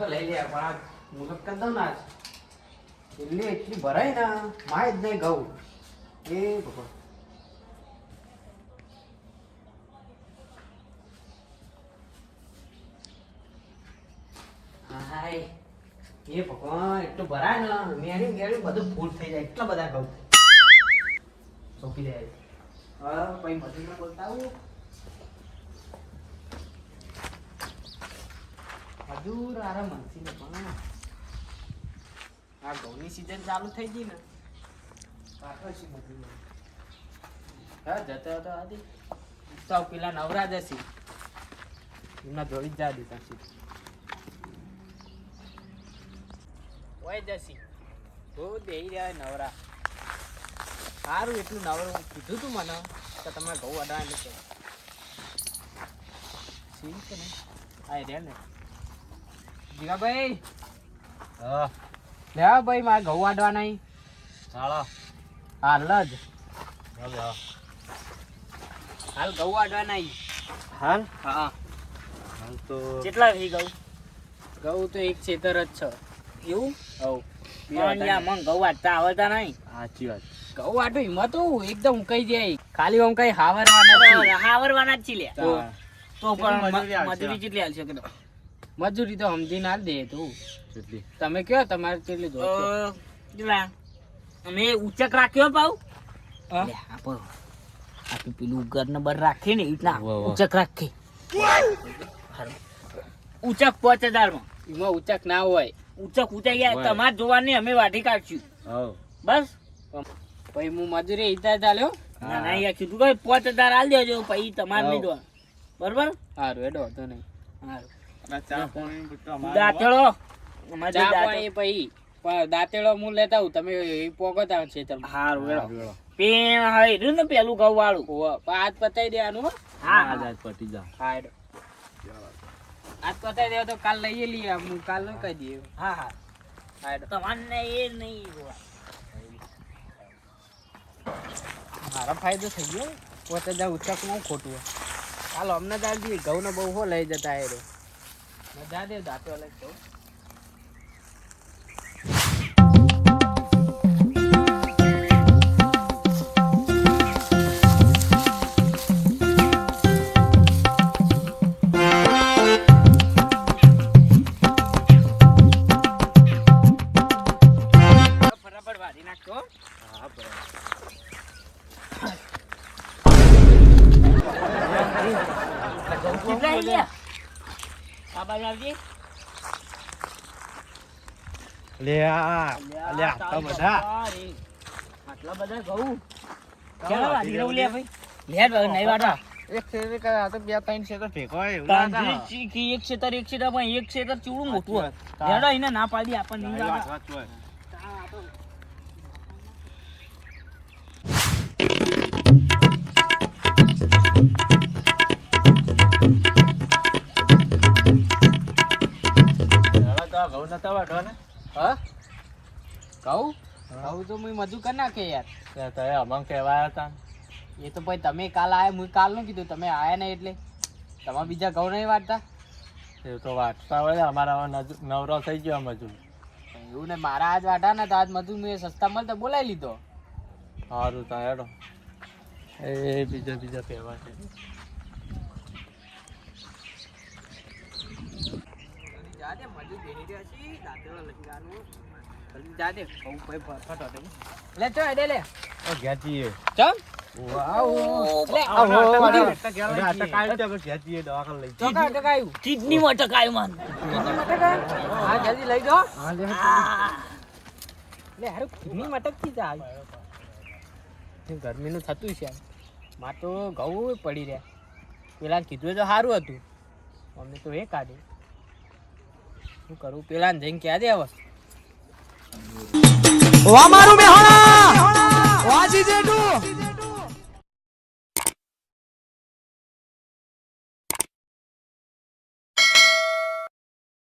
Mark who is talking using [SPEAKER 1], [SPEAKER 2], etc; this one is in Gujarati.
[SPEAKER 1] તો લઈ લે પણ આ મુલક કર દઉં ના એટલે એટલી ભરાય ને માય જ નહીં ઘઉં એ ભગવાન હાય એ ભગવાન એટલું ભરાય ને મેળી ગેળી બધું ફૂલ થઈ જાય એટલા બધા ઘઉં સોંપી દે હા પછી મજૂરને બોલતા આવું મજૂર આરામ મનસી ને પણ આ ઘઉંની સીઝન ચાલુ થઈ ગઈ ને પાછો છે મજૂર હા જતો હતો આદિ તો પેલા નવરા જશે એમના જોડી જ જા દીધા છે ઓય જસી બહુ દેઈ રહ્યા નવરા સારું એટલું નવરું કીધું તું મને તો તમારે ઘઉં અડાય ને સીન છે ને આ રે ને જીગાભાઈ હા લે ભાઈ મારે ઘઉં વાડવા નહીં ચાલો હાલ જ હાલ ઘઉં વાડવા નહીં હાલ હા હાલ તો કેટલા વી ઘઉં તો એક ખેતર જ છે એવું હવ પણ યા મન ઘઉં વાટતા આવડતા નહીં સાચી વાત ઘઉં વાટો હિંમત એકદમ કઈ જાય ખાલી આમ કઈ હાવરવાના જ છે લે તો પણ મજૂરી કેટલી હાલશે કે મજૂરી તો સમજી ના દે તું તમે કયો તમારે કેટલી દો અમે ઉચક રાખ્યો પાઉ આપી પેલું ઘર નંબર રાખીએ ને એટલા ઉચક રાખી ઉચક 5000 માં એમાં ઉચક ના હોય ઉચક ઉચાઈ ગયા તમારે જોવાની અમે વાઢી કાઢશું બસ પછી હું મજૂરી હિતા ચાલ્યો ના ના યાર કીધું કે 5000 આલ દેજો પછી તમારે નહીં દો બરોબર સારું એડો તો નહીં સારું દાંતેળો પછી દાંતેળો હું લેતા આવું તમે પોગત આવે છે સારું એડો પેન હાર્યું ને પેલું ઘઉં વાળું હાથ પતાવી દેવાનું હા હાથ પતી જા હા એડો આજ પતાવી દેવો તો કાલ લઈએ લઈએ હું કાલ ન કહી દઈએ હા હા તમારે એ નહીં મારા ફાયદો થઈ ગયો 5000 ઉચકમાં ખોટું ચાલો અમને દાલ દઈએ ઘઉં ને બહુ હો લઈ જતા એ રે મજા દે દાંતો લઈ જવું આટલા બધા ઘઉં ચાલો વાડી રહું લે ભાઈ લે નહીં વાડા એક ખેતર કા તો બે ત્રણ ખેતર ભેગો હોય એવું લાગે એક ખેતર પણ એક ખેતર ચૂડું મોટું હોય લેડો એને ના પાડી આપણને નહીં વાડા ઘઉં નતા વાટવા ને હા ઘઉં તો મેં મજૂર કરી નાખે યાર તમે અમંગ કહેવાયા હતા એ તો ભાઈ તમે કાલ આયા હું કાલ નું કીધું તમે આયા નહીં એટલે તમે બીજા ઘઉં નહીં વાટતા એ તો વાટતા હોય અમારા નવરો થઈ ગયો મજૂર એવું ને મારા આજ વાટા ને તો આજ મજૂર મેં સસ્તા મળતા બોલાવી લીધો સારું તો હેડો એ બીજા કહેવા છે જાદે મજૂર બેહી રહ્યા છે દાંતેળો લગાડવાનું જલ્દી જાદે બહુ ભાઈ ફટો દે લે ચો એડે લે ઓ ગયાચી ચમ વાવ લે આવો અટકાયું તો ગયાચી દવાખાને લઈ ચોકા અટકાયું કિડની માં અટકાયું માન કિડની માં અટકાયું હા જલ્દી લઈ જો હા લે હારું કિડની માં અટકી જાય તે ગરમીનું થતું છે માં તો ઘઉં પડી રહ્યા પેલા કીધું તો સારું હતું અમે તો એ કાઢી શું કરું પેલા જઈને ક્યાં દે હવે
[SPEAKER 2] વા મારું મેહોણા વાજી જેઠું